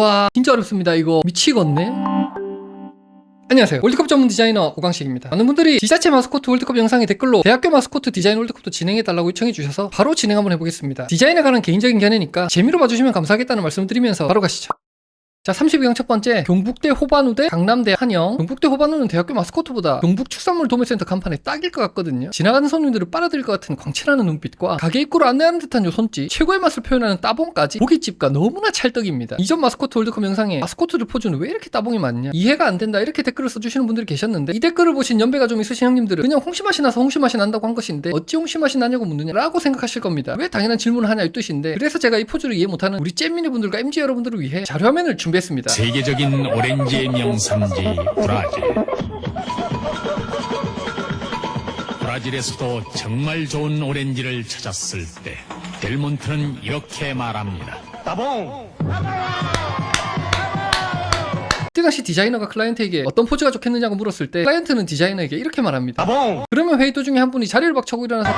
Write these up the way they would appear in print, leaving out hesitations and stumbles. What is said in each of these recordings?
와 진짜 어렵습니다. 이거 미치겠네. 안녕하세요. 월드컵 전문 디자이너 오광식입니다. 많은 분들이 지자체 마스코트 월드컵 영상에 댓글로 대학교 마스코트 디자인 월드컵도 진행해달라고 요청해 주셔서 바로 진행 한번 해보겠습니다. 디자인에 관한 개인적인 견해니까 재미로 봐주시면 감사하겠다는 말씀을 드리면서 바로 가시죠. 자, 32강 첫 번째, 경북대 호반우 대 강남대 한영. 경북대 호반우는 대학교 마스코트보다 경북 축산물 도매센터 간판에 딱일 것 같거든요. 지나가는 손님들을 빨아들일 것 같은 광채나는 눈빛과 가게 입구로 안내하는 듯한 요 손짓, 최고의 맛을 표현하는 따봉까지 고깃집과 너무나 찰떡입니다. 이전 마스코트 월드컵 영상에 마스코트들 포즈는 왜 이렇게 따봉이 많냐, 이해가 안 된다, 이렇게 댓글을 써주시는 분들이 계셨는데, 이 댓글을 보신 연배가 좀 있으신 형님들은 그냥 홍시맛이 나서 홍시맛이 난다고 한 것인데 어찌 홍시맛이 나냐고 묻느냐라고 생각하실 겁니다. 왜 당연한 질문을 하냐 이 뜻인데, 그래서 제가 이 포즈를 이해 못하는 우리 잼민이 분들과 MG 여러분들을 위해 자료화면을 준비했습니다. 세계적인 오렌지의 명산지 브라질. 브라질에서도 정말 좋은 오렌지를 찾았을 때 델몬트는 이렇게 말합니다. 따봉! 그때 당시 디자이너가 클라이언트에게 어떤 포즈가 좋겠느냐고 물었을 때 클라이언트는 디자이너에게 이렇게 말합니다. 따봉! 그러면 회의 도중에 한 분이 자리를 박차고 일어나서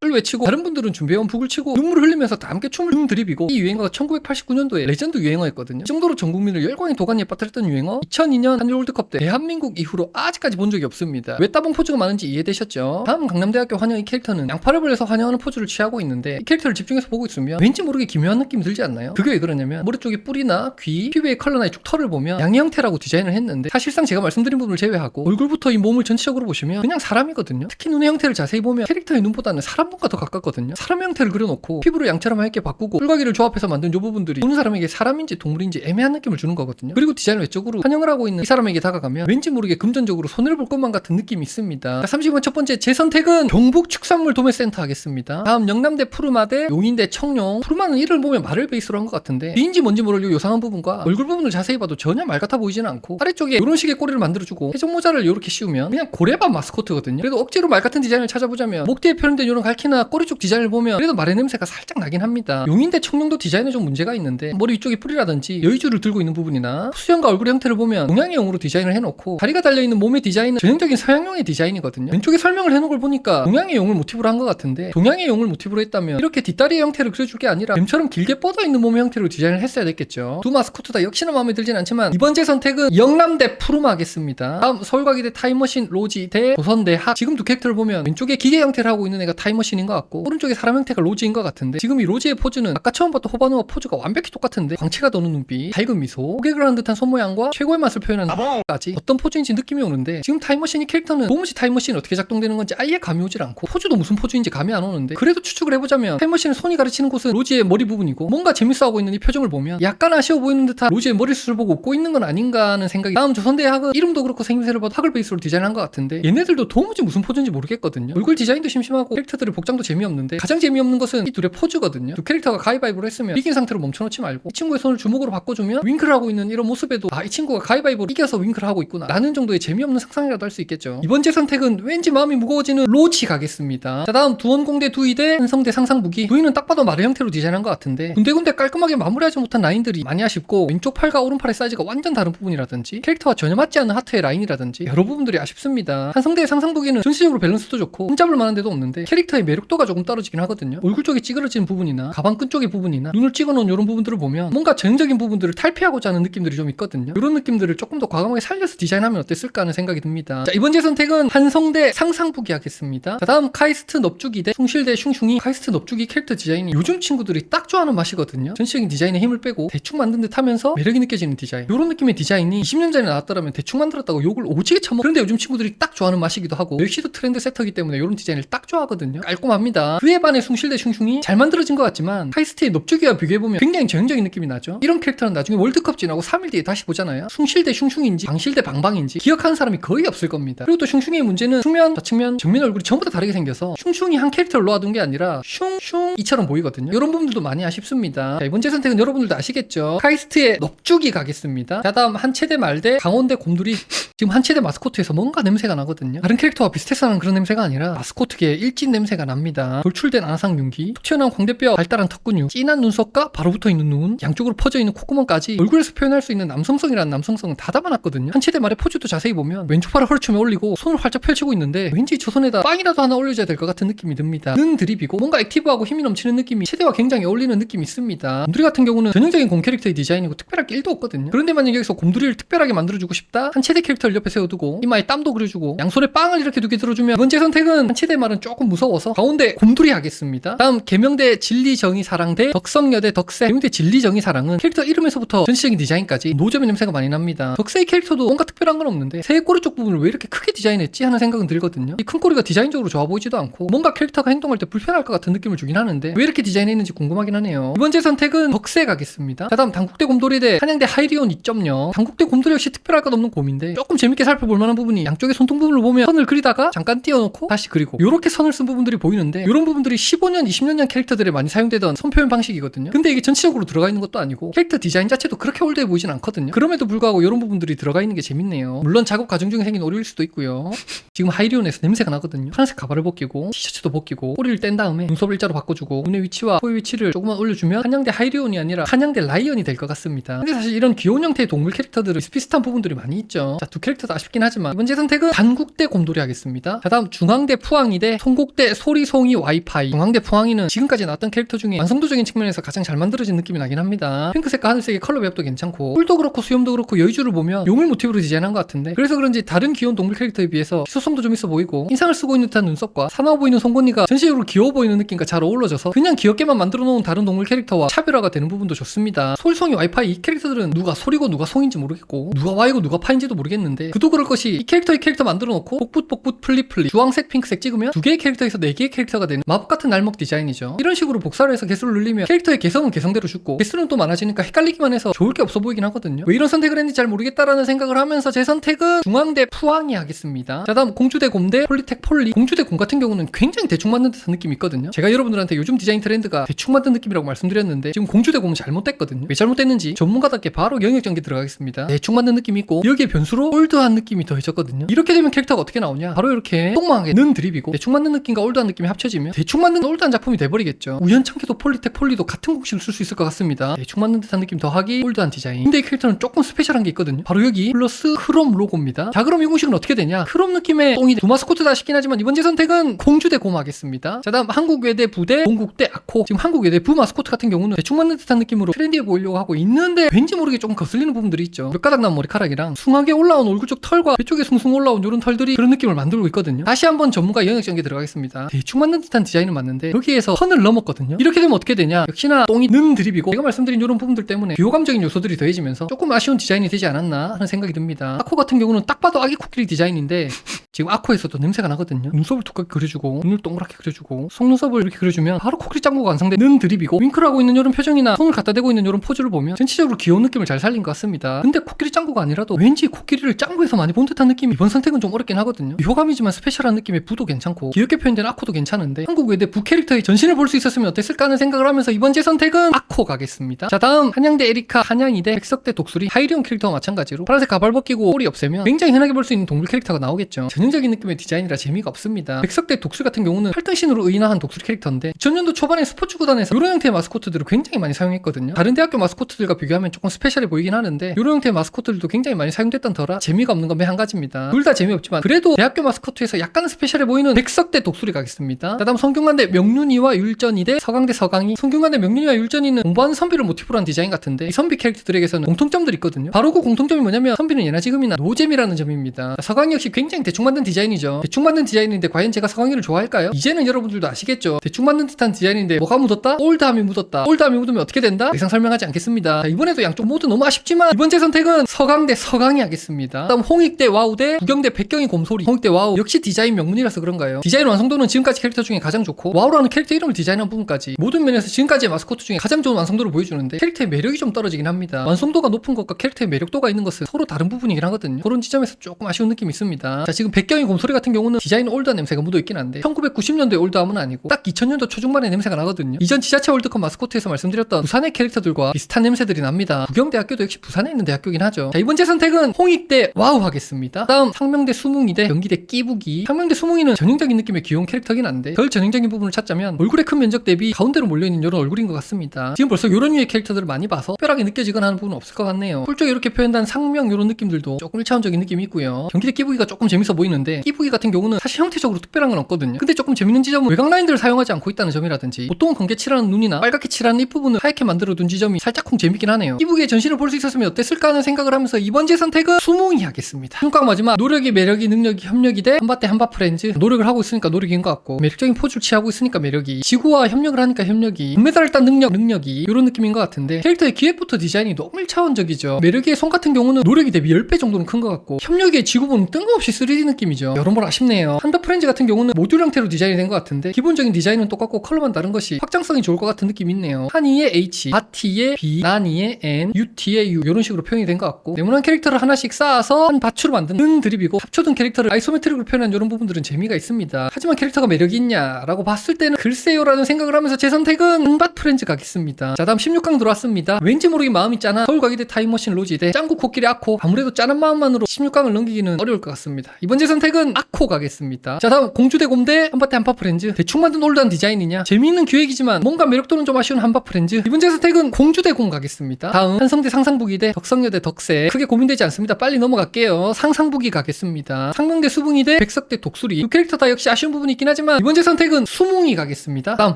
을 외치고, 다른 분들은 준비해온 북을 치고 눈물을 흘리면서 다 함께 춤을 들이비고, 이 유행어가 1989년도에 레전드 유행어였거든요. 이 정도로 전 국민을 열광의 도가니에 빠뜨렸던 유행어, 2002년 한일 월드컵 때 대한민국 이후로 아직까지 본 적이 없습니다. 왜 따봉 포즈가 많은지 이해되셨죠? 다음 강남대학교 환영의 캐릭터는 양팔을 벌려서 환영하는 포즈를 취하고 있는데, 이 캐릭터를 집중해서 보고 있으면 왠지 모르게 기묘한 느낌이 들지 않나요? 그게 왜 그러냐면 머리 쪽에 뿔이나 귀, 피부의 컬러나 이쪽 털을 보면 양의 형태라고 디자인을 했는데, 사실상 제가 말씀드린 부분을 제외하고 얼굴부터 이 몸을 전체적으로 보시면 그냥 사람이거든요. 특히 눈의 형태를 자세히 보면 캐릭터의 눈보다는 사람 눈과 더 가깝거든요. 사람 형태를 그려놓고 피부를 양처럼 하얗게 바꾸고 뿔과기를 조합해서 만든 이 부분들이 보는 사람에게 사람인지 동물인지 애매한 느낌을 주는 거거든요. 그리고 디자인 외적으로 환영을 하고 있는 이 사람에게 다가가면 왠지 모르게 금전적으로 손해를 볼 것만 같은 느낌이 있습니다. 30번 첫 번째, 제 선택은 경북 축산물 도매센터 하겠습니다. 다음 영남대 푸르마 대 용인대 청룡. 푸르마는 이를 보면 말을 베이스로 한 것 같은데 B인지 뭔지 모를 요 요상한 부분과 얼굴 부분을 자세히 봐도 전혀 말 같아 보이지는 않고, 아래쪽에 이런 식의 꼬리를 만들어주고 해적 모자를 이렇게 씌우면 그냥 고래밥 마스코트거든요. 그래도 억지로 말 같은 디자인을 찾아보자면 목 뒤에 표현된 이런 갈퀴나 꼬리 쪽 디자인을 보면 그래도 말의 냄새가 살짝 나긴 합니다. 용인대 청룡도 디자인에 좀 문제가 있는데, 머리 위쪽에 뿔이라든지 여의주를 들고 있는 부분이나 수염과 얼굴의 형태를 보면 동양의용으로 디자인을 해놓고, 다리가 달려있는 몸의 디자인은 전형적인 서양용의 디자인이거든요. 왼쪽에 설명을 해놓은 걸 보니까 동양의용을 모티브로 한 것 같은데, 동양의용을 모티브로 했다면 이렇게 뒷다리의 형태를 그려줄 게 아니라 뱀처럼 길게 뻗어있는 몸의 형태로 디자인을 했어야 됐겠죠. 두 마스코트 다 역시나 마음에 들진 않지만 이번 제 선택은 영남대 푸르마 하겠습니다. 다음 서울과기대 타임머신 로지 대 조선대 학. 지금 두 캐릭터를 보면 왼쪽에 기계 형태를 하고 있는 애가 타임머신인 것 같고, 오른쪽에 사람 형태가 로지인 것 같은데, 지금 이 로지의 포즈는 아까 처음 봤던 호반우와 포즈가 완벽히 똑같은데, 광채가 도는 눈빛, 밝은 미소, 호객을 하는 듯한 손모양과 최고의 맛을 표현하는 까지 어떤 포즈인지 느낌이 오는데, 지금 타임머신이 캐릭터는 도무지 타임머신이 어떻게 작동되는 건지 아예 감이 오질 않고, 포즈도 무슨 포즈인지 감이 안 오는데, 그래도 추측을 해보자면 타임머신의 손이 가르치는 곳은 로지의 머리 부분이고, 뭔가 재밌어하고 있는 이 표정을 보면 약간 아쉬워 보이는 듯한 로지의 머리숱을 보고 웃고 있는 건 아닌가 하는 생각이. 다음 조선대 학은 이름도 그렇고 생김새를 봐도 학을 베이스로 디자인한 것 같은데, 얘네들도 도무지 무슨 포즈인지 모르겠거든요. 얼굴 디자인도 심심하고 캐릭터들의 복장도 재미없는데, 가장 재미없는 것은 이 둘의 포즈거든요. 두 캐릭터가 가위바위보를 했으면 이긴 상태로 멈춰놓지 말고 이 친구의 손을 주먹으로 바꿔주면 윙크를 하고 있는 이런 모습에도 이 친구가 가위바위보로 이겨서 윙크를 하고 있구나 라는 정도의 재미없는 상상이라도 할 수 있겠죠. 이번 제 선택은 왠지 마음이 무거워지는 로지 가겠습니다. 자, 다음 두원공대 두의대 한성대 상상무기. 두의는 딱 봐도 말의 형태로 디자인한 것 같은데, 군데군데 깔끔하게 마무리하지 못한 라인들이 많이 아쉽고, 왼쪽 팔과 오른팔의 사이즈가 완전 다른 부분이라든지 캐릭터와 전혀 맞지 않는 하트의 라인이라든지 여러 부분들이 아쉽습니다. 한성대의 상상무기는 전체적으로 밸런스도 좋고 흠잡을 만한 데도 없는데, 캐릭터의 매력도가 조금 떨어지긴 하거든요. 얼굴 쪽에 찌그러진 부분이나 가방 끈 쪽의 부분이나 눈을 찍어놓은 이런 부분들을 보면 뭔가 전형적인 부분들을 탈피하고자 하는 느낌들이 좀 있거든요. 이런 느낌들을 조금 더 과감하게 살려서 디자인하면 어땠을까 하는 생각이 듭니다. 자, 이번 제 선택은 한성대 상상부기 하겠습니다. 자, 다음 카이스트 넙죽이 대 숭실대 슝슝이. 카이스트 넙죽이 캐릭터 디자인이 요즘 친구들이 딱 좋아하는 맛이거든요. 전체적인 디자인에 힘을 빼고 대충 만든 듯 하면서 매력이 느껴지는 디자인. 이런 느낌의 디자인이 20년 전에 나왔더라면 대충 만들었다고 욕을 오지게 처먹. 그런데 요즘 친구들이 딱 좋아하는 맛이기도 하고, 역시도 트렌드 세터기 때문에 이런 디자인을 딱 좋아하거든요. 깔끔합니다. 그에 반해 숭실대 슝슝이 잘 만들어진 것 같지만 카이스트의 넙죽이와 비교해보면 굉장히 전형적인 느낌이 나죠. 이런 캐릭터는 나중에 월드컵 지나고 3일 뒤에 다시 보잖아요. 숭실대 슝슝인지 방실대 방방인지 기억하는 사람이 거의 없을 겁니다. 그리고 또 슝슝이의 문제는 측면, 좌측면, 정면 얼굴이 전부 다 다르게 생겨서 슝슝이 한 캐릭터를 놓아둔 게 아니라 슝슝이처럼 보이거든요. 이런 부분들도 많이 아쉽습니다. 자, 이번 제 선택은 여러분들도 아시겠죠? 카이스트의 넙죽이 가겠습니다. 자, 다음 한체대 말대 강원대 곰돌이. 지금 한치대 마스코트에서 뭔가 냄새가 나거든요. 다른 캐릭터와 비슷해서 나는 그런 냄새가 아니라 마스코트계의 일진 냄새가 납니다. 돌출된 아상 윤기, 툭 튀어나온 광대뼈, 발달한 턱근육, 진한 눈썹과 바로 붙어있는 눈, 양쪽으로 퍼져있는 콧구멍까지 얼굴에서 표현할 수 있는 남성성이라는 남성성은 다 담아놨거든요. 한치대 말의 포즈도 자세히 보면 왼쪽 팔을 헐춤에 올리고 손을 활짝 펼치고 있는데 왠지 저 손에다 빵이라도 하나 올려줘야 될 것 같은 느낌이 듭니다. 는 드립이고 뭔가 액티브하고 힘이 넘치는 느낌이 치대와 굉장히 어울리는 느낌이 있습니다. 곰돌이 같은 경우는 전형적인 곰 캐릭터의 디자인이고 특별할 게 1도 없거든요. 그런데 만약 여기서 곰돌이를 특별하게 만들어주고 싶다? 한치대 캐릭터를 옆에 세워두고 이마에 땀도 그려주고 양손에 빵을 이렇게 두 개 들어주면 이번 제 선택은 한치대 말은 조금 무서워서 가운데 곰돌이 하겠습니다. 다음 계명대 진리정의사랑대 덕성여대 덕세. 계명대 진리정의사랑은 캐릭터 이름에서부터 전체적인 디자인까지 노점의 냄새가 많이 납니다. 덕세의 캐릭터도 뭔가 특별한 건 없는데 새의 꼬리 쪽 부분을 왜 이렇게 크게 디자인했지 하는 생각은 들거든요. 이 큰 꼬리가 디자인적으로 좋아 보이지도 않고 뭔가 캐릭터가 행동할 때 불편할 것 같은 느낌을 주긴 하는데 왜 이렇게 디자인했는지 궁금하긴 하네요. 이번 제 선택은 덕세 가겠습니다. 자, 다음 단국대 곰돌이 대 한양대 하이리온 2.0. 단국대 곰돌이 역시 특별할 것 없는 곰인데 조금 재밌게 살펴볼 만한 부분이 양쪽의 손등 부분을 보면 선을 그리다가 잠깐 띄워놓고 다시 그리고 요렇게 선을 쓴 부분들이 보이는데 이런 부분들이 15년, 20년 전 캐릭터들에 많이 사용되던 손 표현 방식이거든요. 근데 이게 전체적으로 들어가 있는 것도 아니고 캐릭터 디자인 자체도 그렇게 올드해 보이진 않거든요. 그럼에도 불구하고 이런 부분들이 들어가 있는 게 재밌네요. 물론 작업 과정 중에 생긴 오류일 수도 있고요. 지금 하이리온에서 냄새가 나거든요. 파란색 가발을 벗기고 티셔츠도 벗기고 꼬리를 뗀 다음에 눈썹을 일자로 바꿔주고 눈의 위치와 코의 위치를 조금만 올려주면 한양대 하이리온이 아니라 한양대 라이언이 될 것 같습니다. 근데 사실 이런 귀여운 형태의 동물 캐릭터들은 비슷비슷한 부분들이 많이 있죠. 자, 두 캐릭터도 아쉽긴 하지만 이번 제 선택은 단국대 곰돌이 하겠습니다. 자, 다음 중앙대 푸항이 대 송곡대 소리송이 와이파이. 중앙대 푸항이는 지금까지 나왔던 캐릭터 중에 완성도적인 측면에서 가장 잘 만들어진 느낌이 나긴 합니다. 핑크색과 하늘색의 컬러 배합도 괜찮고 뿔도 그렇고 수염도 그렇고 여의주를 보면 용을 모티브로 디자인한 것 같은데 그래서 그런지 다른 귀여운 동물 캐릭터에 비해서 희소성도 좀 있어 보이고 인상을 쓰고 있는 듯한 눈썹과 사나워 보이는 송곳니가 전체적으로 귀여워 보이는 느낌과 잘 어우러져서 그냥 귀엽게만 만들어 놓은 다른 동물 캐릭터와 차별화가 되는 부분도 좋습니다. 소리송이 와이파이 이 캐릭터들은 누가 소리고 누가 송인지 모르겠고 누가 와이고 누가 파인지도 모르겠는데 그도 그럴 것이 이 캐릭터 만들어 놓고 복붙 플립 주황색 핑크색 찍으면 두 개의 캐릭터에서 네 개의 캐릭터가 되는 마법 같은 날먹 디자인이죠. 이런 식으로 복사를 해서 개수를 늘리면 캐릭터의 개성은 개성대로 죽고 개수는 또 많아지니까 헷갈리기만 해서 좋을 게 없어 보이긴 하거든요. 왜 이런 선택을 했는지 잘 모르겠다라는 생각을 하면서 제 선택은 중앙대 푸항이 하겠습니다. 자, 다음 공주대 곰대 폴리텍 폴리. 공주대 곰 같은 경우는 굉장히 대충 만든 듯한 느낌이 있거든요. 제가 여러분들한테 요즘 디자인 트렌드가 대충 만든 느낌이라고 말씀드렸는데 지금 공주대 곰은 잘못됐거든요. 왜 잘못됐는지 전문가답게 바로 영역 전개 들어가겠습니다. 대충 만든 느낌이 있고 여기에 변수로 올드한 느낌이 더해졌거든요. 이렇게 되면 캐릭터가 어떻게 나오냐? 바로 이렇게 똥망하게 는 드립이고 대충 만든 느낌과 올드한 느낌이 합쳐지면 대충 만든 올드한 작품이 돼버리겠죠. 우연찮게도 폴리텍 폴리도 같은 공식을 쓸 수 있을 것 같습니다. 대충 만든 듯한 느낌 더하기 올드한 디자인. 근데 이 캐릭터는 조금 스페셜한 게 있거든요. 바로 여기 플러스 크롬 로고입니다. 자, 그럼 이 공식은 어떻게 되냐? 크롬 느낌의 똥이 두 마스코트다 싶긴 하지만 이번 제 선택은 공주대 곰 하겠습니다. 자, 다음 한국외대 부대 동국대 아코. 지금 한국외대 부 마스코트 같은 경우는 대충 만든 듯한 느낌으로 트렌디해 보이려고 하고 있는데 왠지 모르게 조금 거슬리는 부분들이 있죠. 몇 가닥 난 머리카락이랑 숭하게 올라온 얼굴 쪽 털과 배쪽에 숭숭 올라온 이런 털들이 그런 느낌을 만들고 있거든요. 다시 한번 전문가 영역 전개 들어가겠습니다. 대충 만든 듯한 디자인은 맞는데 여기에서 선을 넘었거든요. 이렇게 되면 어떻게 되냐? 역시나 똥이 는 드립이고 제가 말씀드린 이런 부분들 때문에 비호감적인 요소들이 더해지면서 조금 아쉬운 디자인이 되지 않았나 하는 생각이 듭니다. 아코 같은 경우는 딱 봐도 아기 코끼리 디자인인데 지금 아코에서도 냄새가 나거든요. 눈썹을 두껍게 그려주고 눈을 동그랗게 그려주고 속눈썹을 이렇게 그려주면 바로 코끼리 짱구가 완성되는 드립이고 윙크를 하고 있는 이런 표정이나 손을 갖다 대고 있는 이런 포즈를 보면 전체적으로 귀여운 느낌을 잘 살린 것 같습니다. 근데 코끼리 짱구가 아니라도 왠지 코끼리를 짱구에서 많이 본 듯한 느낌이 이번 선택은 좀 어렵긴 하거든요. 비호감이지만 스페셜한 느낌의 부도 괜찮고 귀엽게 표현된 아코도 괜찮은데 한국 외대 부 캐릭터의 전신을 볼 수 있었으면 어땠을까 하는 생각을 하면서 이번 제 선택은 아코 가겠습니다. 자, 다음 한양대 에리카, 한양이대 백석대 독수리. 하이리온 캐릭터와 마찬가지로 파란색 가발 벗기고 꼬리 없애면 굉장히 흔하게 볼 수 있는 동물 캐릭터가 나오겠죠. 전형적인 느낌의 디자인이라 재미가 없습니다. 백석대 독수리 같은 경우는 활등신으로 의인화한 독수리 캐릭터인데 2000년도 초반에 스포츠 구단에서 이런 형태의 마스코트들을 굉장히 많이 사용했거든요. 다른 대학교 마스코트들과 비교하면 조금 스페셜해 보이긴 하는데 이런 형태의 마스코트들도 굉장히 많이 사용됐던 터라 재미가 없는 건 매 한 가지입니다. 둘 다 재미없지만 그래도 대학교 마스코트에서 약간 스페셜해 보이는 백석대 독수리 가겠습니다. 자, 다음 성균관대 명륜이와 율전이대 서강대 서강이. 성균관대 명륜이와 율전이는 공부하는 선비를 모티브로 한 디자인 같은데 이 선비 캐릭터들에게서는 공통점들이 있거든요. 바로 그 공통점이 뭐냐면 선비는 예나 지금이나 노잼이라는 점입니다. 서강이 역시 굉장히 대충 만든 디자인이죠. 대충 만든 디자인인데 과연 제가 서강이를 좋아할까요? 이제는 여러분들도 아시겠죠. 대충 만든 듯한 디자인인데 뭐가 묻었다? 올드함이 묻었다. 올드함이 묻으면 어떻게 된다? 더 이상 설명하지 않겠습니다. 자, 이번에도 양쪽 모두 너무 아쉽지만 이번 제 선택은 서강대 서강이 하겠습니다. 다음 홍익대 와우대 부경대 백경이 곰소리. 홍익대 와우 역시 디자인 명문이라서 그런가요? 디자인 완성도는 지금까지 캐릭터 중에 가장 좋고 와우라는 캐릭터 이름을 디자인한 부분까지 모든 면에서 지금까지의 마스코트 중에 가장 좋은 완성도를 보여주는데 캐릭터의 매력이 좀 떨어지긴 합니다. 완성도가 높은 것과 캐릭터의 매력도가 있는 것은 서로 다른 부분이긴 하거든요. 그런 지점에서 조금 아쉬운 느낌이 있습니다. 자, 지금 백경이 곰소리 같은 경우는 디자인 올드한 냄새가 묻어있긴 한데 1990년도의 올드함은 아니고 딱 2000년도 초중반의 냄새가 나거든요. 이전 지자체 월드컵 마스코트에서 말씀드렸던 부산의 캐릭터들과 비슷한 냄새들이 납니다. 부경대학교도 역시 부산에 있는 대학교긴 하죠. 자, 이번 제 선택은 홍익대 와우 하겠습니다. 다음 상명대 수뭉이대 경기대 끼부기. 상명대 수뭉이는 전형적인 느낌의 귀여운 캐릭터긴 한데 덜 전형적인 부분을 찾자면 얼굴의 큰 면적 대비 가운데로 몰려있는 이런 얼굴인 것 같습니다. 지금 벌써 이런 류의 캐릭터들을 많이 봐서 특별하게 느껴지거나 하는 부분은 없을 것 같네요. 풀 쪽에 이렇게 표현된 상명 이런 느낌들도 조금 1차원적인 느낌이 있고요. 경기대 끼부기가 조금 재밌어 보이는데 끼부기 같은 경우는 사실 형태적으로 특별한 건 없거든요. 근데 조금 재밌는 지점은 외곽 라인들을 사용하지 않고 있다는 점이라든지 보통은 검게 칠하는 눈이나 빨갛게 칠하는 입부분을 하얗게 만들어둔 지점이 살짝쿵 재밌긴 하네요. 끼부기의 전신을 볼 수 있었으면 어땠을까 하는 생각을 하면서 이번 제 선택은 수뭉이 하겠습니다. 순각 마지막 노력이 매력이 능력이 협력이 돼 한바대 한바 프렌즈. 노력을 하고 있으니까 노력인 것 같고 매력적인 포즈를 취하고 있으니까 매력이, 지구와 협력을 하니까 협력이, 금메달을 딴 능력이 이런 느낌인 것 같은데 캐릭터의 기획부터 디자인이 너무 1차원적이죠. 매력의 손 같은 경우는 노력이 대비 10배 정도는 큰 것 같고 협력의 지구본은 뜬금없이 3D 느낌이죠. 여러모로 아쉽네요. 한바 프렌즈 같은 경우는 모듈 형태로 디자인이 된 것 같은데 기본적인 디자인은 똑같고 컬러만 다른 것이 확장성이 좋을 것 같은 느낌이 있네요. 한이의 H, 바티의 B, 나니의 N, UT의 U 이런 식으로 표현이 된 것 같고 네모난 캐릭터를 하나씩 쌓아서 한 밭으로 만든 드립이고 합쳐둔 캐릭터를 아이소메트릭으로 표현한 이런 부분들은 재미가 있습니다. 하지만 캐릭터가 매력이 있냐라고 봤을 때는 글쎄요라는 생각을 하면서 제 선택은 한밭 프렌즈 가겠습니다. 자, 다음 16강 들어왔습니다. 왠지 모르게 마음이 짠한 서울과기대 타임머신 로지대 짱구 코끼리 아코. 아무래도 짠한 마음만으로 16강을 넘기기는 어려울 것 같습니다. 이번 제 선택은 아코 가겠습니다. 자, 다음 공주대 곰대 한밭대 한파 프렌즈. 대충 만든 올드한 디자인이냐 재미있는 기획이지만 뭔가 매력도는 좀 아쉬운 한파 프렌즈. 이번 제 선택은 공주대 곰 가겠습니다. 다음 한성대 상상부기대 덕성여대 덕세. 크게 고민되지 않습니다. 빨리 넘어갈게요. 상상부기 가겠습니다. 상명대 수붕이대 백석대 독수리. 이 캐릭터 다 역시 아쉬운 부분이 있긴 하지만 이번 제 선택은 수뭉이 가겠습니다. 다음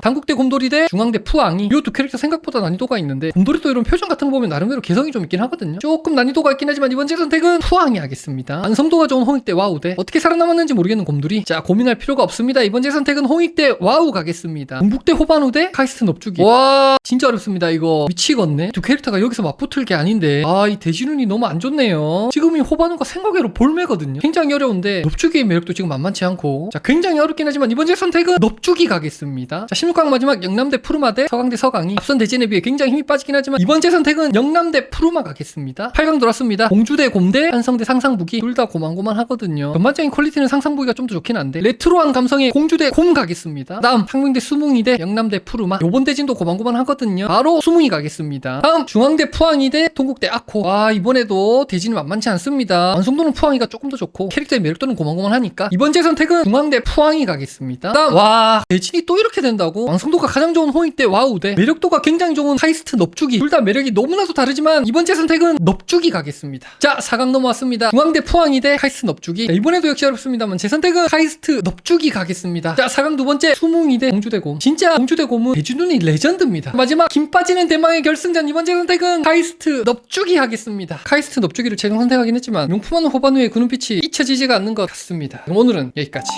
단국대 곰돌이대 중앙대 푸앙이. 이 두 캐릭터 생각보다 난이도가 있는데 곰돌이도 이런 표정 같은 거 보면 나름대로 개성이 좀 있긴 하거든요. 조금 난이도가 있긴 하지만 이번 제 선택은 푸앙이 하겠습니다. 완성도가 좋은 홍익대 와우대. 어떻게 살아남았는지 모르겠는 곰돌이. 자, 고민할 필요가 없습니다. 이번 제 선택은 홍익대 와우 가겠습니다. 동북대 호반우대 카이스트 넙주기. 와 진짜 어렵습니다. 이거 미치겠네. 두 캐릭터가 여기서 맞붙을 게 아닌데 이 대지눈이 너무 안 좋네요. 지금 이 호반우가 생각외로 볼매거든요. 굉장히 어려운데 넙주기의 매력도 지금 만만치 않고. 자, 굉장히 어렵긴 하지만 이번 제 선택은 넙주기 가겠습니다. 자, 16강 마지막 영남대 푸르마대 서강대 서강이. 앞선 대진에 비해 굉장히 힘이 빠지긴 하지만 이번 제 선택은 영남대 푸르마 가겠습니다. 8강 돌았습니다. 공주대 곰대 한성대 상상부기. 둘 다 고만고만 하거든요. 전반적인 퀄리티는 상상부기가 좀 더 좋긴 한데 레트로한 감성의 공주대 곰 가겠습니다. 다음 상명대 수뭉이대 영남대 푸르마. 요번 대진도 고만고만 하거든요. 바로 수뭉이 가겠습니다. 다음 중앙대 푸앙이대 동국대 아코. 이번에도 대진이 만만치 않습니다. 완성도는 푸앙이가 조금 더 좋고 캐릭터의 매력도는 고만고만 하니까 이번 제 선택은 중앙대 푸앙이 가겠습니다. 다음 대진이 또 이렇게 된다고? 완성도가 가장 좋은 홍익대 와우대, 매력도가 굉장히 좋은 카이스트 넙주기. 둘 다 매력이 너무나도 다르지만 이번 제 선택은 넙주기 가겠습니다. 자, 4강 넘어왔습니다. 중앙대 푸앙이대 카이스트 넙주기. 자, 이번에도 역시 어렵습니다만 제 선택은 카이스트 넙주기 가겠습니다. 자, 4강 두 번째 수뭉이대 공주대 곰. 진짜 공주대 곰은 대지눈이 레전드입니다. 마지막 김 빠지는 대망의 결승전. 이번 제 선택은 카이스트 넙주기 하겠습니다. 카이스트 넙주기를 최종 선택하긴 했지만 명품하는 호반우의 그 눈빛이 잊혀지지가 않는 것 같습니다. 그럼 오늘은 여기까지.